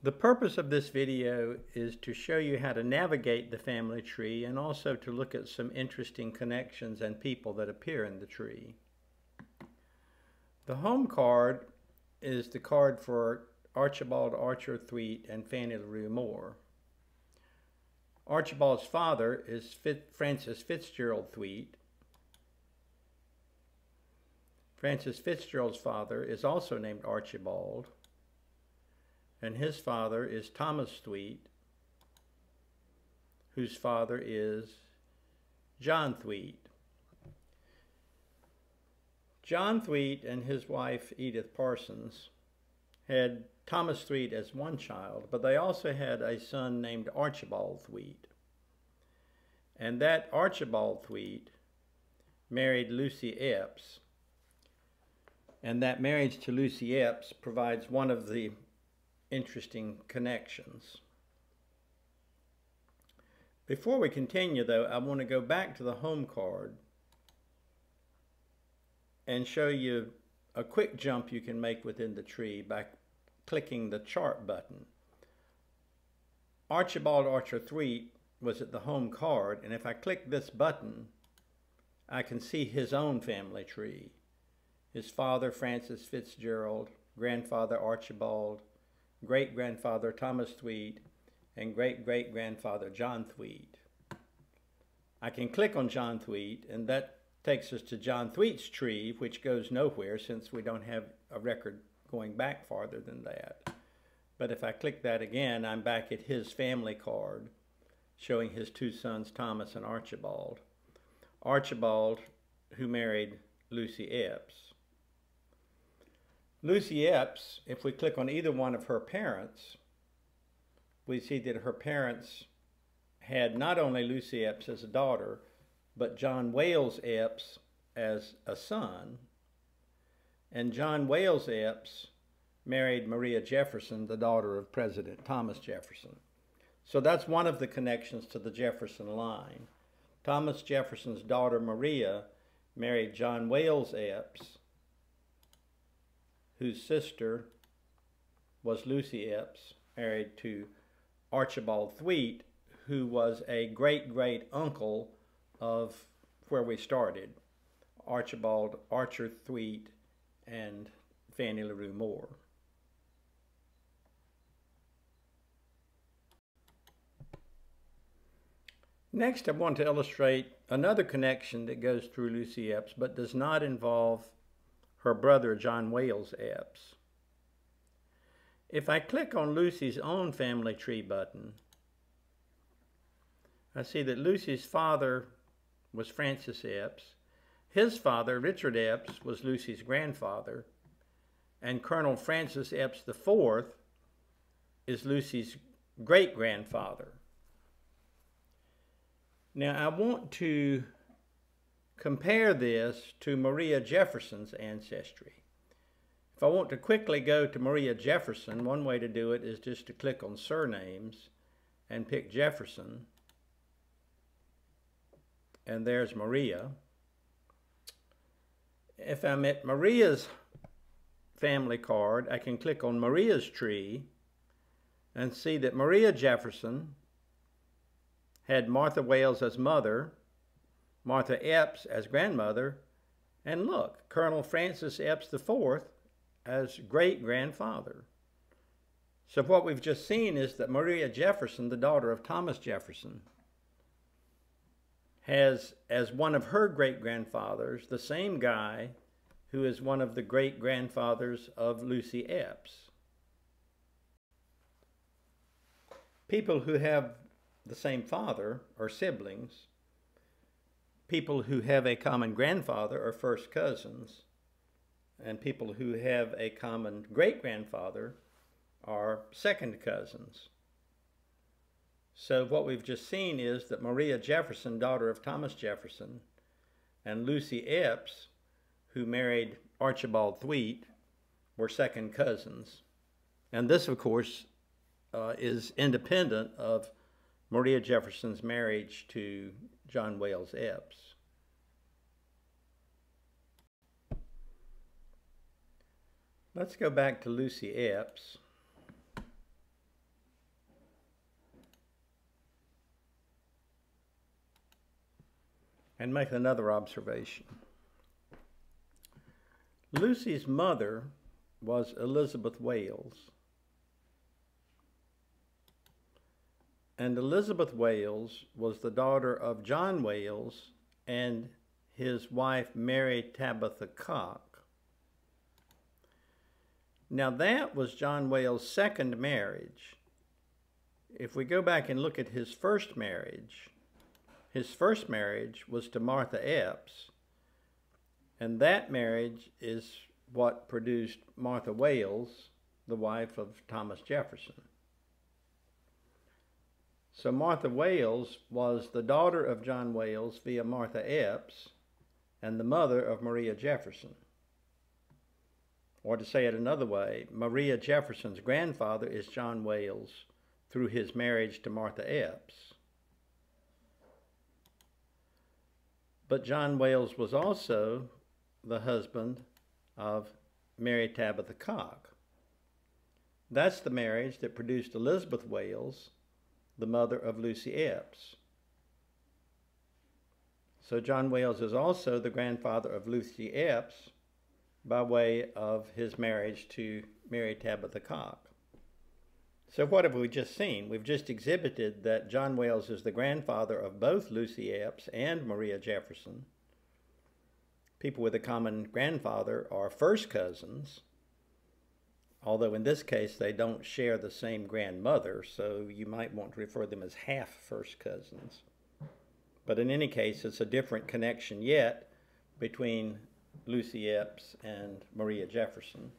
The purpose of this video is to show you how to navigate the family tree and also to look at some interesting connections and people that appear in the tree. The home card is the card for Archibald Archer Thweatt and Fannie LaRue Moore. Archibald's father is Francis Fitzgerald Thweatt. Francis Fitzgerald's father is also named Archibald, and his father is Thomas Thweatt, whose father is John Thweatt. John Thweatt and his wife Edith Parsons had Thomas Thweatt as one child, but they also had a son named Archibald Thweatt. And that Archibald Thweatt married Lucy Epps, and that marriage to Lucy Epps provides one of the interesting connections. Before we continue, though, I want to go back to the home card and show you a quick jump you can make within the tree by clicking the chart button. Archibald Archer Thweatt was at the home card, and if I click this button, I can see his own family tree. His father, Francis Fitzgerald, grandfather Archibald, great-grandfather Thomas Thweatt, and great-great-grandfather John Thweatt. I can click on John Thweatt, and that takes us to John Thweatt's tree, which goes nowhere since we don't have a record going back farther than that. But if I click that again, I'm back at his family card, showing his two sons, Thomas and Archibald. Archibald, who married Lucy Epps. Lucy Epps, if we click on either one of her parents, we see that her parents had not only Lucy Epps as a daughter, but John Wales Epps as a son. And John Wales Epps married Maria Jefferson, the daughter of President Thomas Jefferson. So that's one of the connections to the Jefferson line. Thomas Jefferson's daughter Maria married John Wales Epps, whose sister was Lucy Epps, married to Archibald Thweatt, who was a great-great-uncle of where we started, Archibald Archer Thweatt and Fannie LaRue Moore. Next, I want to illustrate another connection that goes through Lucy Epps, but does not involve her brother, John Wales Epps. If I click on Lucy's own family tree button, I see that Lucy's father was Francis Epps. His father, Richard Epps, was Lucy's grandfather, and Colonel Francis Epps IV is Lucy's great-grandfather. Now, I want to compare this to Maria Jefferson's ancestry. If I want to quickly go to Maria Jefferson, one way to do it is just to click on surnames and pick Jefferson. And there's Maria. If I'm at Maria's family card, I can click on Maria's tree and see that Maria Jefferson had Martha Wales as mother, Martha Epps as grandmother, and look, Colonel Francis Epps IV as great-grandfather. So what we've just seen is that Maria Jefferson, the daughter of Thomas Jefferson, has as one of her great-grandfathers the same guy who is one of the great-grandfathers of Lucy Epps. People who have the same father are siblings. People who have a common grandfather are first cousins, and people who have a common great-grandfather are second cousins. So what we've just seen is that Maria Jefferson, daughter of Thomas Jefferson, and Lucy Epps, who married Archibald Thweatt, were second cousins. And this, of course, is independent of Maria Jefferson's marriage to John Wales Epps. Let's go back to Lucy Epps. and make another observation. Lucy's mother was Elizabeth Wales. And Elizabeth Wales was the daughter of John Wales and his wife Mary Tabitha Cock. Now that was John Wales' second marriage. If we go back and look at his first marriage was to Martha Epps, and that marriage is what produced Martha Wales, the wife of Thomas Jefferson. So Martha Wales was the daughter of John Wales via Martha Epps and the mother of Maria Jefferson. Or to say it another way, Maria Jefferson's grandfather is John Wales through his marriage to Martha Epps. But John Wales was also the husband of Mary Tabitha Cock. That's the marriage that produced Elizabeth Wales, the mother of Lucy Epps. So John Wales is also the grandfather of Lucy Epps by way of his marriage to Mary Tabitha Cock. So what have we just seen? We've just exhibited that John Wales is the grandfather of both Lucy Epps and Maria Jefferson. People with a common grandfather are first cousins, although in this case they don't share the same grandmother, so you might want to refer them as half first cousins. But in any case, it's a different connection yet between Lucy Epps and Maria Jefferson.